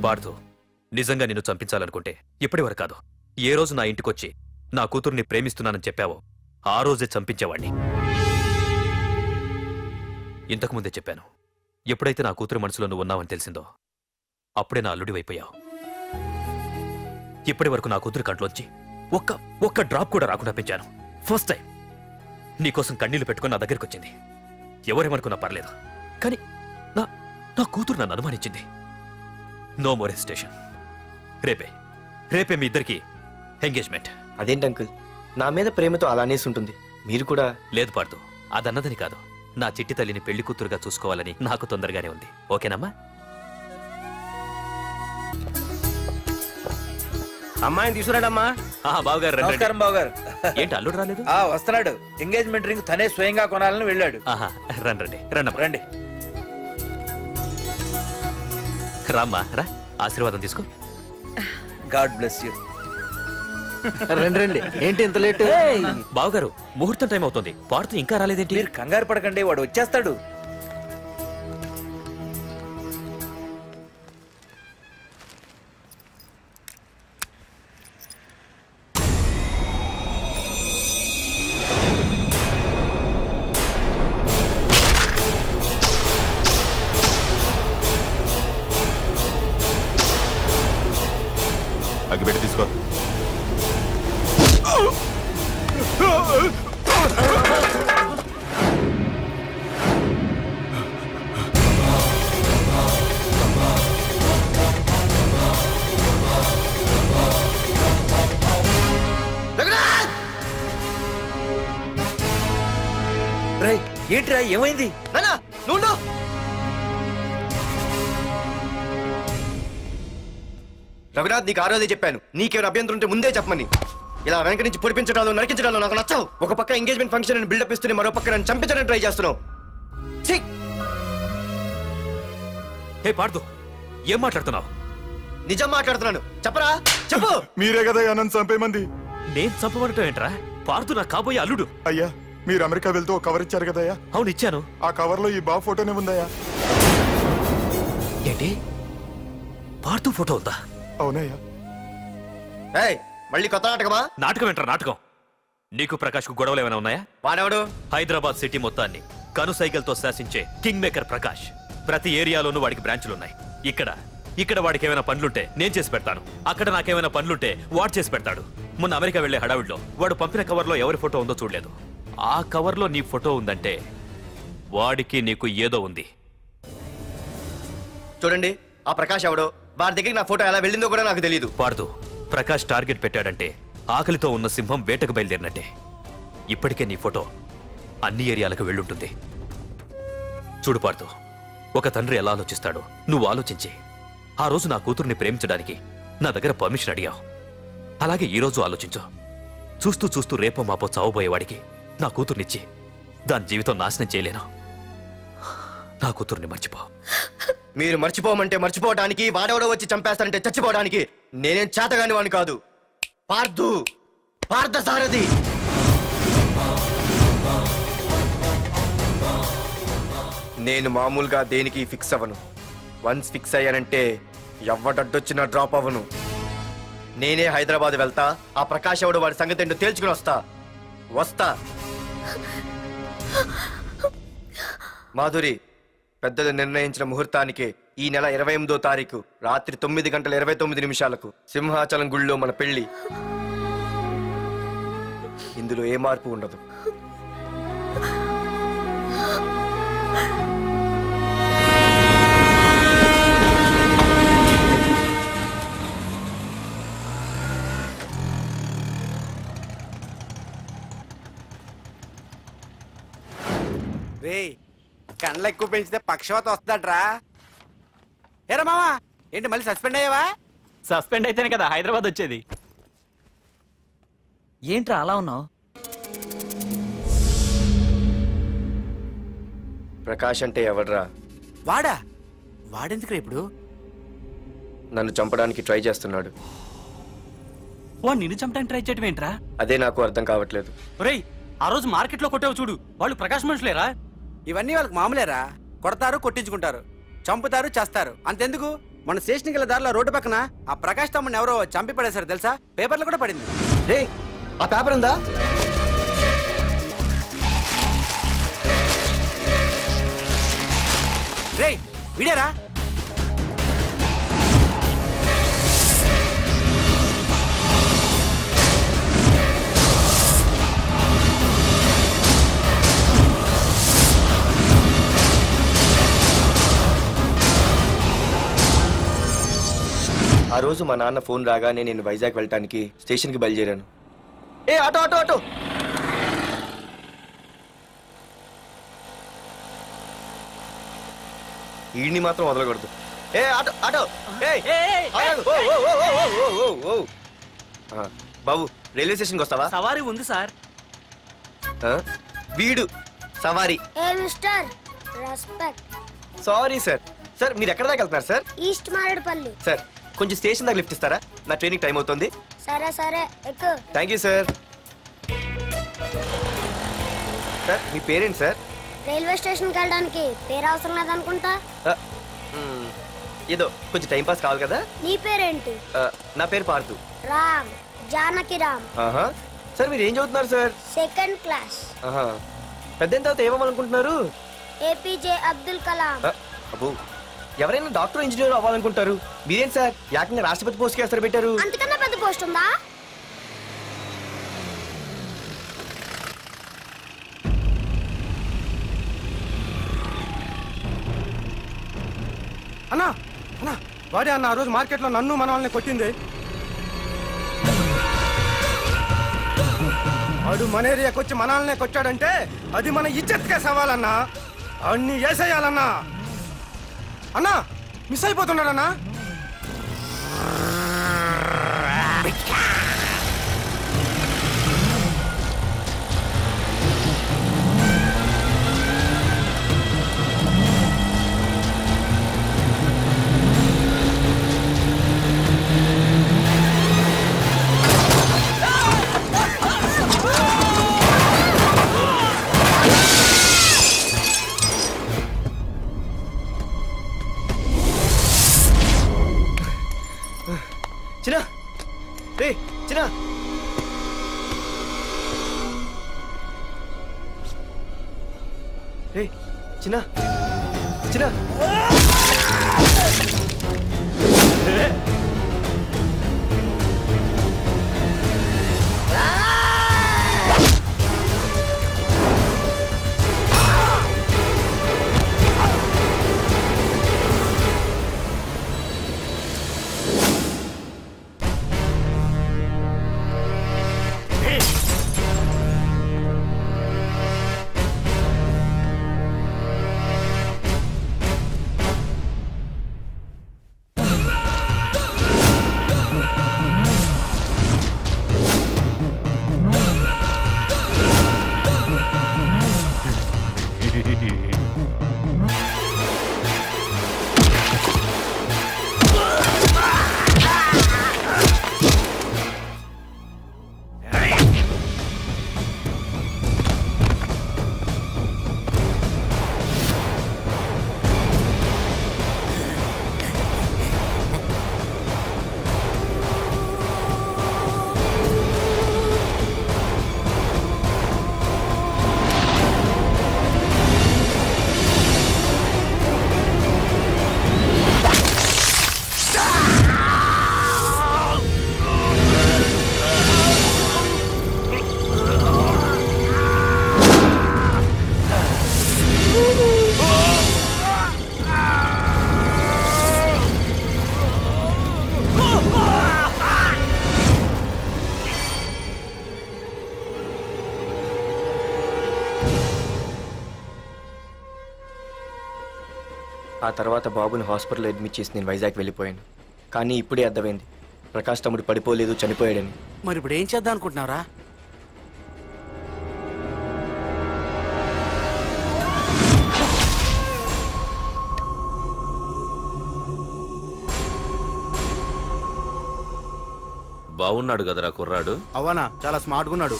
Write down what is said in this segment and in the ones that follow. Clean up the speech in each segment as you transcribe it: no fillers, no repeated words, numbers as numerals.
పార్థు, నిజంగా నిన్ను చంపించాలనుకుంటే ఇప్పటివరకు కాదు, ఏ రోజు నా ఇంటికొచ్చి నా కూతుర్ని ప్రేమిస్తున్నానని చెప్పావో ఆ రోజే చంపించేవాణ్ణి. ఇంతకుముందే చెప్పాను, ఎప్పుడైతే నా కూతురు మనసులో నువ్వు ఉన్నావని తెలిసిందో అప్పుడే నా అల్లుడివైపోయావు. ఇప్పటి వరకు నా కూతురు కంట్లోంచి ఒక్క డ్రాప్ కూడా రాకుండా పెంచాను. ఫస్ట్ టైం నీకోసం కన్నీళ్లు పెట్టుకుని నా దగ్గరికి వచ్చింది. ఎవరేమనుకున్నా పర్లేదు, కానీ నా కూతురు నన్ను అనుమానించింది. No more hesitation. రేపే మీ ఇద్దరికి ఎంగేజ్మెంట్. అదేంటి అంకుల్, నా మీద ప్రేమతో అలానేసి ఉంటుంది, మీరు కూడా? లేదు పార్థు, అదన్నదని కాదు, నా చిట్టి తల్లిని పెళ్లి కూతురుగా చూసుకోవాలని నాకు తొందరగానే ఉంది. ఓకేనమ్మా? అమ్మాయిని తీసుకురాడమ్మా. బావగారు రండి. నమస్కారం బావగారు. ఏంటి అల్లుడు రాలేదు? వస్తున్నాడు. ఎంగేజ్మెంట్ రింగ్ తనే స్వయంగా కొనాలని వెళ్ళాడు. రండి రండి. రామ్మా రా, ఆశీర్వాదం తీసుకో. God bless you. రండి. ఏంటి ఇంత లేట్? బావగారు, ముహూర్తం టైం అవుతుంది, పార్థు ఇంకా రాలేదేంటి? మీరు కంగారు పడకండి, వాడు వచ్చేస్తాడు. అగ్గిపెట్టి తీసుకో. ఏంట్రా, ఏమైంది? రఘునాథ్, నీకు ఆ రోజే చెప్పాను, నీకేమైనా అభ్యంతరం ఉంటే ముందే చెప్పమని. ఇలా వెనక నుంచి పొడిపించడాలు నరికించడాలు నాకు నచ్చవు. ఒక పక్క ఎంగేజ్మెంట్ ఫంక్షన్ అని బిల్డప్ ఇస్తూనే మరో పక్క నన్ను చంపించడానికి ట్రై చేస్తున్నావు. హే పార్థు, ఏం మాట్లాడుతున్నావు? నిజం మాట్లాడుతున్నాను, చెప్పరా, చెప్పు. మీరే కదా నన్ను చంపేమంది. నేను చంపబడటం ఏంట్రా? పార్థు నా కాబోయే అల్లుడు. అయ్యా, మీరు అమెరికా వెళ్తూ ఒక కవర్ ఇచ్చారు కదయ్యా? అవును, ఇచ్చాను. ఆ కవర్ లో ఈ బాబు ఫోటోనే ఉందయ్యా. ఏంటి, పార్థు ఫోటో ఉందా? అవునయ్యా. మళ్ళీ కొత్త నాటకమా? నాటకం ఏంట్రా నాటకం? నీకు ప్రకాష్ కు గొడవలు ఏమైనా ఉన్నాయా? వాడెవడు? హైదరాబాద్ సిటీ మొత్తాన్ని కను సైకిల్తో శాసించే కింగ్ మేకర్ ప్రకాష్. ప్రతి ఏరియాలోనూ వాడికి బ్రాంచులున్నాయి. ఇక్కడ వాడికి ఏమైనా పనులుంటే నేను చేసి పెడతాను, అక్కడ నాకేమైనా పనులుంటే వాడు చేసి పెడతాడు. మొన్న అమెరికా వెళ్లే హడావిడిలో వాడు పంపిన కవర్లో ఎవరి ఫోటో ఉందో చూడలేదు. ఆ కవర్లో నీ ఫోటో ఉందంటే వాడికి నీకు ఏదో ఉంది. చూడండి, ఆ ప్రకాష్ ఎవడో, వాడి దగ్గరికి నా ఫోటో ఎలా వెళ్ళిందో కూడా నాకు తెలియదు. పార్థు, ప్రకాష్ టార్గెట్ పెట్టాడంటే ఆకలితో ఉన్న సింహం వేటకు బయలుదేరినట్టే. ఇప్పటికే నీ ఫోటో అన్ని ఏరియాలకు వెళ్ళుంటుంది. చూడు పార్థు, ఒక తండ్రి ఎలా ఆలోచిస్తాడో నువ్వు ఆలోచించి ఆ రోజు నా కూతుర్ని ప్రేమించడానికి నా దగ్గర పర్మిషన్ అడిగావు. అలాగే ఈ రోజు ఆలోచించు. చూస్తూ చూస్తూ రేపో మాపో చావబోయేవాడికి నా కూతుర్నిచ్చి దాని జీవితం నాశనం చేయలేను. నా కూతుర్ని మర్చిపో. మీరు మర్చిపోమంటే మర్చిపోవడానికి, వాడెవడో వచ్చి చంపేస్తానంటే చచ్చిపోవడానికి నేనేం చేతగాని వాడిని కాదు. పార్థసారథి. నేను మామూలుగా దేనికి ఫిక్స్ అవ్వను. వన్స్ ఫిక్స్ అయ్యానంటే ఎవ్వడడ్డొచ్చినా డ్రాప్ అవ్వను. నేనే హైదరాబాద్ వెళ్తా, ఆ ప్రకాష్ ఎవడు వాడి సంగతి ఏంటో తేల్చుకుని వస్తా. మాధురి, పెద్దలు నిర్ణయించిన ముహూర్తానికి ఈ నెల 28వ తారీఖు రాత్రి 9:29 సింహాచలం గుళ్ళో మన పెళ్లి. ఇందులో ఏ మార్పు ఉండదు. కండ్లు ఎక్కువ పెంచితే పక్షవాత వస్తుందట్రా. ఏరా మామా, ఏంటి మళ్ళీ సస్పెండ్ అయ్యావా? సస్పెండ్ అయితేనే కదా హైదరాబాద్ వచ్చేది. ఏంట్రా అలా ఉన్నావు? ప్రకాష్ అంటే ఎవడ్రా? వాడెందుకురా ఇప్పుడు? నన్ను చంపడానికి ట్రై చేస్తున్నాడు. వాడు నిన్ను చంపడానికి ట్రై చేయడం ఏంట్రా? అదే నాకు అర్థం కావట్లేదు. ఒరేయ్, ఆ రోజు మార్కెట్లో కొట్టావు చూడు, వాళ్ళు ప్రకాష్ మనుషులేరా? ఇవన్నీ వాళ్ళకి మామూలేరా. కొడతారు, కొట్టించుకుంటారు, చంపుతారు, చేస్తారు, అంతెందుకు. మన స్టేషన్కి వెళ్ళే దారిలో రోడ్డు పక్కన ఆ ప్రకాష్ తమ్ముని ఎవరో చంపి పడేశారు తెలుసా? పేపర్లో కూడా పడింది. రే ఆ పేపర్ ఉందా? రే విడారా? ఆ రోజు మా నాన్న ఫోన్ రాగానే నేను వైజాగ్ వెళ్ళటానికి స్టేషన్కి బయలుదేరాను. ఏ ఆటో ఆటో ఆటో! ఈడిని మాత్రం వదలకూడదు. ఏ ఆటో ఆటో! బాబు రైల్వే స్టేషన్కి వస్తావా? సవారీ ఉంది సార్. వీడు సవారీ. ఏ mister respect. Sorry sir. Sir మీరు ఎక్కడ దాకా వెళ్తున్నారు సార్? ఈస్ట్ మారేడుపల్లి. సార్ కొంచెం స్టేషన్ దాకా లిఫ్ట్ ఇస్తారా? నా ట్రైనింగ్ టైం అవుతుంది. సరే సరే ఎక్కు. Thank you sir. సార్ మీ పేరేంటి సార్? రైల్వే స్టేషన్కి వెళ్ళడానికి పేరు అవసరం లేదనుకుంటా. ఏదో కొంచెం టైం పాస్ కావాలి కదా. నీ పేరేంటి? నా పేరు పార్థు. రామ్, జానకి రామ్. సార్ మీరు ఏం చదువుతున్నారు సార్? Second class. పెద్ద తర్వాత ఏమనుకుంటున్నారు? ఏపీజే అబ్దుల్ కలాం. అబ్బో ఎవరైనా డాక్టర్ ఇంజనీర్ అవ్వాలనుకుంటారు, మీరేం సార్ ఏకంగా రాష్ట్రపతి పోస్ట్కి ఎసరు పెట్టారు? అంతకన్నా పెద్ద పోస్ట్ ఉందా? అన్నా అన్నా వాడే అన్న ఆ రోజు మార్కెట్లో నన్ను మన వాళ్ళని కొట్టింది. వాడు మన ఏరియాకి వచ్చి మన వాళ్ళనే కొట్టాడంటే అది మన ఇజ్జత్కే సవాలన్నా. అన్ని వేసేయాలన్నా. అన్నా మిస్ అయిపోతున్నాడన్నా. చిన్న రే చిన్న రే చిన్న చిన్న ఆ తర్వాత బాబుని హాస్పిటల్లో అడ్మిట్ చేసి నేను వైజాగ్ వెళ్ళిపోయాను. కానీ ఇప్పుడే అర్థమైంది ప్రకాష్ తమ్ముడు పడిపోలేదు, చనిపోయాడని. మరి ఇప్పుడు ఏం చేద్దాం అనుకుంటున్నారా? బాగున్నాడు కదరా కుర్రాడు. అవనా చాలా స్మార్ట్గా ఉన్నాడు.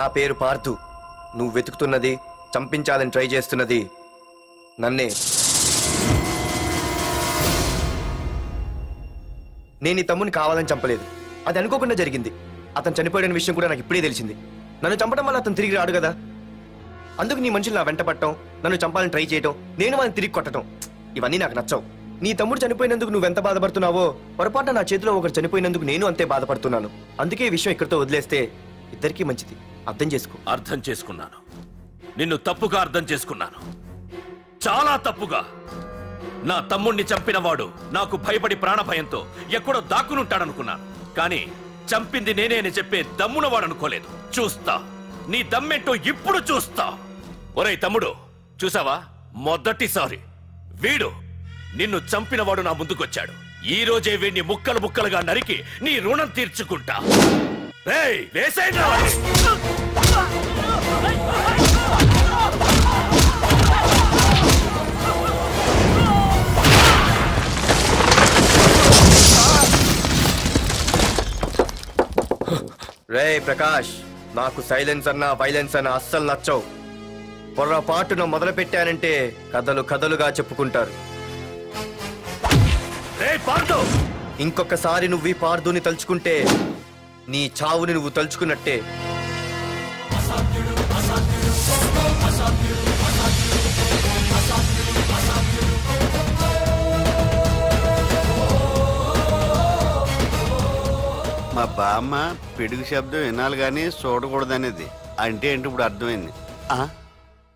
నా పేరు పార్థు. నువ్వు వెతుకుతున్నది, చంపించాలని ట్రై చేస్తున్నది నన్నే. నేను నీ తమ్ముని కావాలని చంపలేదు, అది అనుకోకుండా జరిగింది. అతను చనిపోయిన విషయం కూడా నాకు ఇప్పుడే తెలిసింది. నన్ను చంపడం వల్ల అతను తిరిగి రాడు కదా, అందుకు నీ మనుషులు నా వెంట పట్టడం, నన్ను చంపాలని ట్రై చేయటం, నేను వాళ్ళని తిరిగి కొట్టడం, ఇవన్నీ నాకు నచ్చవు. నీ తమ్ముడు చనిపోయినందుకు నువ్వెంత బాధపడుతున్నావో, పొరపాటున నా చేతిలో ఒకరు చనిపోయినందుకు నేను అంతే బాధపడుతున్నాను. అందుకే ఈ విషయం ఇక్కడితో వదిలేస్తే ఇద్దరికీ మంచిది. అర్థం చేసుకో. అర్థం చేసుకున్నాను. నిన్ను తప్పుగా అర్థం చేసుకున్నాను, చాలా తప్పుగా. నా తమ్ముణ్ణి చంపినవాడు నాకు భయపడి ప్రాణభయంతో ఎక్కడో దాక్కునుంటాడనుకున్నాను. కానీ చంపింది నేనే అని చెప్పే దమ్మునవాడు అనుకోలేదు. చూస్తా, నీ దమ్మేంటో ఇప్పుడు చూస్తా. ఒరేయ్ తమ్ముడు, చూసావా, మొదటిసారి వీడు నిన్ను చంపినవాడు నా ముందుకొచ్చాడు. ఈ రోజే వీడిని ముక్కలు ముక్కలుగా నరికి నీ రుణం తీర్చుకుంటా. రేయ్, వేసేయండి. రేయ్ ప్రకాష్, నాకు సైలెన్స్ అన్నా వైలెన్స్ అన్నా అస్సలు నచ్చవు. పొరపాటున మొదలు పెట్టానంటే కథలు కథలుగా చెప్పుకుంటారు. ఇంకొకసారి నువ్వు ఈ పార్థుని తలుచుకుంటే నీ చావుని నువ్వు తలుచుకున్నట్టే. మా బామ్మ పిడుగు శబ్దం వినాలి కానీ చూడకూడదనేది. అంటే ఏంటి ఇప్పుడు అర్థమైంది.